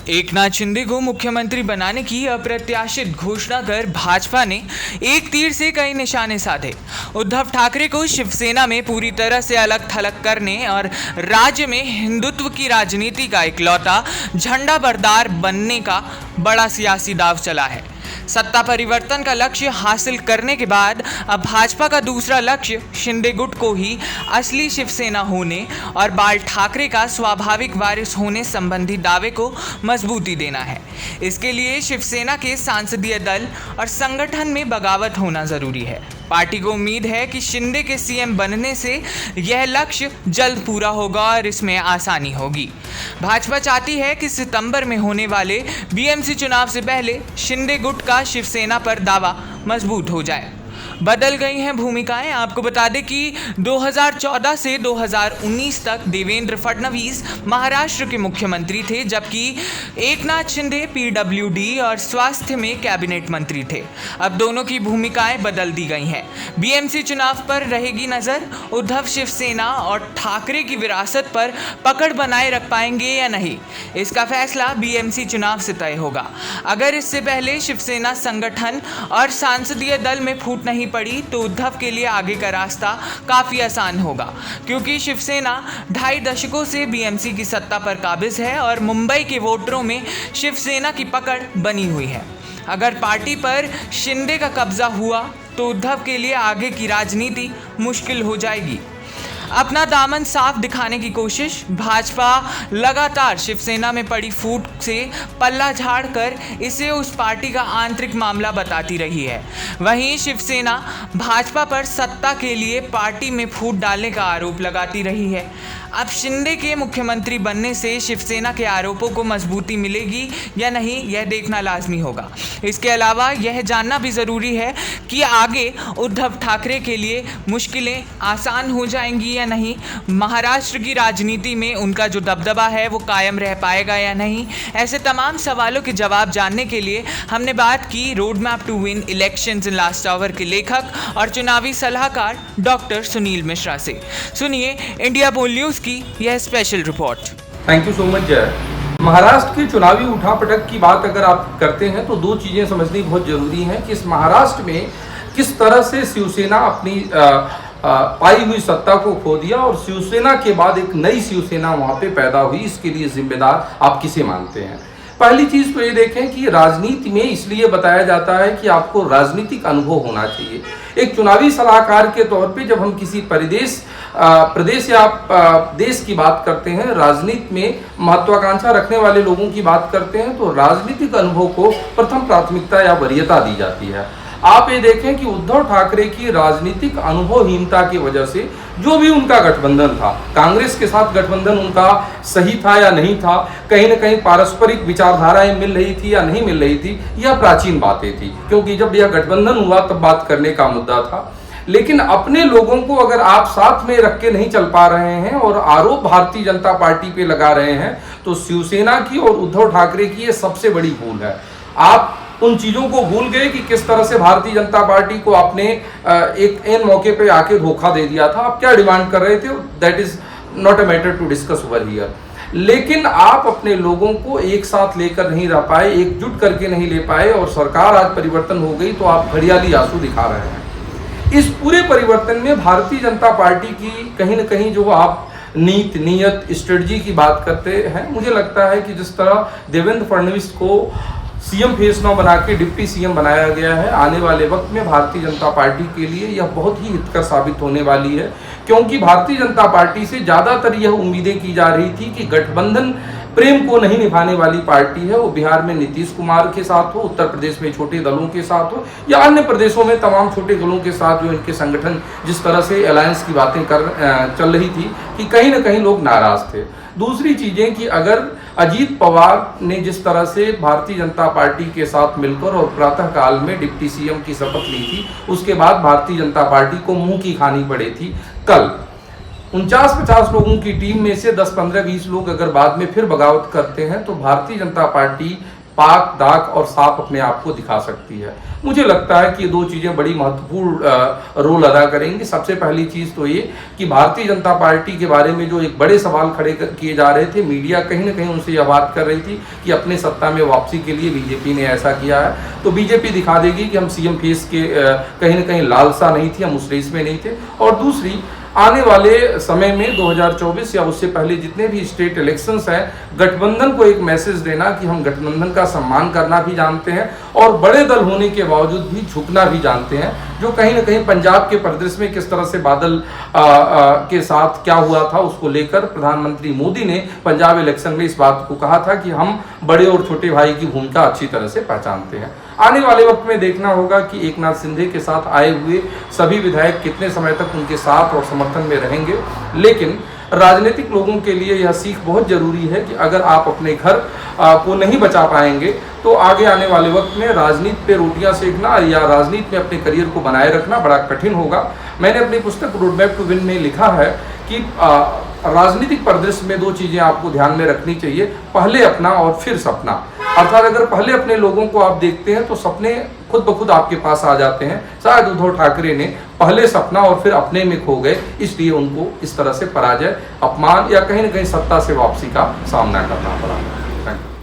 एकनाथ शिंदे को मुख्यमंत्री बनाने की अप्रत्याशित घोषणा कर भाजपा ने एक तीर से कई निशाने साधे। उद्धव ठाकरे को शिवसेना में पूरी तरह से अलग थलग करने और राज्य में हिंदुत्व की राजनीति का इकलौता झंडा बरदार बनने का बड़ा सियासी दांव चला है। सत्ता परिवर्तन का लक्ष्य हासिल करने के बाद अब भाजपा का दूसरा लक्ष्य शिंदे गुट को ही असली शिवसेना होने और बाल ठाकरे का स्वाभाविक वारिस होने संबंधी दावे को मजबूती देना है। इसके लिए शिवसेना के सांसदीय दल और संगठन में बगावत होना जरूरी है। पार्टी को उम्मीद है कि शिंदे के सीएम बनने से यह लक्ष्य जल्द पूरा होगा और इसमें आसानी होगी। भाजपा चाहती है कि सितंबर में होने वाले बीएमसी चुनाव से पहले शिंदे गुट का शिवसेना पर दावा मजबूत हो जाए। बदल गई हैं भूमिकाएं। आपको बता दें कि 2014 से 2019 तक देवेंद्र फडणवीस महाराष्ट्र के मुख्यमंत्री थे, जबकि एकनाथ शिंदे पीडब्ल्यूडी और स्वास्थ्य में कैबिनेट मंत्री थे। अब दोनों की भूमिकाएं बदल दी गई हैं। बीएमसी चुनाव पर रहेगी नजर। उद्धव शिवसेना और ठाकरे की विरासत पर पकड़ बनाए रख पाएंगे या नहीं, इसका फैसला बीएमसी चुनाव से तय होगा। अगर इससे पहले शिवसेना संगठन और सांसदीय दल में फूट नहीं पड़ी तो उद्धव के लिए आगे का रास्ता काफी आसान होगा, क्योंकि शिवसेना 2.5 दशकों से बीएमसी की सत्ता पर काबिज है और मुंबई के वोटरों में शिवसेना की पकड़ बनी हुई है। अगर पार्टी पर शिंदे का कब्जा हुआ तो उद्धव के लिए आगे की राजनीति मुश्किल हो जाएगी। अपना दामन साफ दिखाने की कोशिश। भाजपा लगातार शिवसेना में पड़ी फूट से पल्ला झाड़कर इसे उस पार्टी का आंतरिक मामला बताती रही है। वहीं शिवसेना भाजपा पर सत्ता के लिए पार्टी में फूट डालने का आरोप लगाती रही है। अब शिंदे के मुख्यमंत्री बनने से शिवसेना के आरोपों को मजबूती मिलेगी या नहीं, यह देखना लाजमी होगा। इसके अलावा यह जानना भी ज़रूरी है कि आगे उद्धव ठाकरे के लिए मुश्किलें आसान हो जाएंगी या नहीं, महाराष्ट्र की राजनीति में उनका जो दबदबा है वो कायम रह पाएगा या नहीं। ऐसे तमाम सवालों के जवाब जानने के लिए हमने बात की road map to win elections in last hour के लेखक और चुनावी सलाहकार डॉक्टर सुनील मिश्रा से। सुनिए इंडिया पोल न्यूज़ की यह special report. Thank you so much जय। महाराष्ट्र के चुनावी उठापटक की बात अगर आप करते हैं तो दो चीजें समझनी बहुत जरूरी हैं कि इस महाराष्ट्र में किस तरह से शिवसेना अपनी पाई हुई सत्ता को खो दिया और शिवसेना के बाद एक नई शिवसेना वहां पे पैदा हुई। इसके लिए जिम्मेदार आप किसे मानते हैं? पहली चीज तो ये देखें कि राजनीति में इसलिए बताया जाता है कि आपको राजनीतिक अनुभव होना चाहिए। एक चुनावी सलाहकार के तौर पे जब हम किसी प्रदेश या देश की बात करते हैं, राजनीति में महत्वाकांक्षा रखने वाले लोगों की बात करते हैं, तो राजनीतिक अनुभव को प्रथम प्राथमिकता या वरीयता दी जाती है। आप ये देखें कि उद्धव ठाकरे की राजनीतिक अनुभवहीनता की वजह से जो भी उनका गठबंधन था, कांग्रेस के साथ गठबंधन उनका सही था या नहीं था, कहीं न कहीं पारस्परिक विचारधाराएं मिल रही थी या नहीं मिल रही थी, यह प्राचीन बातें थी, क्योंकि जब यह गठबंधन हुआ तब बात करने का मुद्दा था। लेकिन अपने लोगों को अगर आप साथ में रख के नहीं चल पा रहे हैं और आरोप भारतीय जनता पार्टी पे लगा रहे हैं, तो शिवसेना की और उद्धव ठाकरे की ये सबसे बड़ी भूल है। आप उन चीजों को भूल गए कि किस तरह से भारतीय जनता पार्टी को आपने एक एन मौके पे आके धोखा दे दिया था। आप क्या डिमांड कर रहे थे, that is not a matter to discuss over here. लेकिन आप अपने लोगों को एक साथ लेकर नहीं रह पाए, एकजुट करके नहीं ले पाए, और सरकार आज परिवर्तन हो गई तो आप घड़ियाली आंसू दिखा रहे हैं। इस पूरे परिवर्तन में भारतीय जनता पार्टी की कहीं न कहीं जो आप नीयत स्ट्रेटजी की बात करते हैं, मुझे लगता है कि जिस तरह देवेंद्र फडणवीस को सीएम फेस 9 बना के डिप्टी सीएम बनाया गया है, आने वाले वक्त में भारतीय जनता पार्टी के लिए यह बहुत ही हितकर साबित होने वाली है, क्योंकि भारतीय जनता पार्टी से ज़्यादातर यह उम्मीदें की जा रही थी कि गठबंधन प्रेम को नहीं निभाने वाली पार्टी है। वो बिहार में नीतीश कुमार के साथ हो, उत्तर प्रदेश में छोटे दलों के साथ हो, या अन्य प्रदेशों में तमाम छोटे दलों के साथ जो इनके संगठन जिस तरह से अलायंस की बातें चल रही थी, कि कहीं ना कहीं लोग नाराज थे। दूसरी चीजें कि अगर अजीत पवार ने जिस तरह से भारतीय जनता पार्टी के साथ मिलकर और प्रातःकाल में डिप्टी सीएम की शपथ ली थी, उसके बाद भारतीय जनता पार्टी को मुंह की खानी पड़ी थी। कल 49-50 लोगों की टीम में से 10, 15, 20 लोग अगर बाद में फिर बगावत करते हैं तो भारतीय जनता पार्टी पाक दाक और साफ अपने आप को दिखा सकती है। मुझे लगता है कि ये दो चीज़ें बड़ी महत्वपूर्ण रोल अदा करेंगी। सबसे पहली चीज़ तो ये कि भारतीय जनता पार्टी के बारे में जो एक बड़े सवाल खड़े किए जा रहे थे, मीडिया कहीं ना कहीं उनसे यह बात कर रही थी कि अपने सत्ता में वापसी के लिए बीजेपी ने ऐसा किया है, तो बीजेपी दिखा देगी कि हम सीएम फेस के कहीं ना कहीं लालसा नहीं थी, हम उस रेस में नहीं थे। और दूसरी, आने वाले समय में 2024 या उससे पहले जितने भी स्टेट इलेक्शंस हैं, गठबंधन को एक मैसेज देना कि हम गठबंधन का सम्मान करना भी जानते हैं और बड़े दल होने के बावजूद भी झुकना भी जानते हैं। जो कहीं ना कहीं पंजाब के परिदृश्य में किस तरह से बादल के साथ क्या हुआ था, उसको लेकर प्रधानमंत्री मोदी ने पंजाब इलेक्शन में इस बात को कहा था कि हम बड़े और छोटे भाई की भूमिका अच्छी तरह से पहचानते हैं। आने वाले वक्त में देखना होगा कि एकनाथ शिंदे के साथ आए हुए सभी विधायक कितने समय तक उनके साथ और समर्थन में रहेंगे। लेकिन राजनीतिक लोगों के लिए यह सीख बहुत जरूरी है कि अगर आप अपने घर को नहीं बचा पाएंगे तो आगे आने वाले वक्त में राजनीति पे रोटियां सेकना या राजनीति में अपने करियर को बनाए रखना बड़ा कठिन होगा। मैंने अपनी पुस्तक रोड मैप टू विन में लिखा है कि राजनीतिक परिदृश्य में दो चीज़ें आपको ध्यान में रखनी चाहिए, पहले अपना और फिर सपना। अर्थात अगर पहले अपने लोगों को आप देखते हैं तो सपने खुद ब खुद आपके पास आ जाते हैं। शायद उद्धव ठाकरे ने पहले सपना और फिर अपने में खो गए, इसलिए उनको इस तरह से पराजय, अपमान या कहीं ना कहीं सत्ता से वापसी का सामना करना पड़ा। Thank you.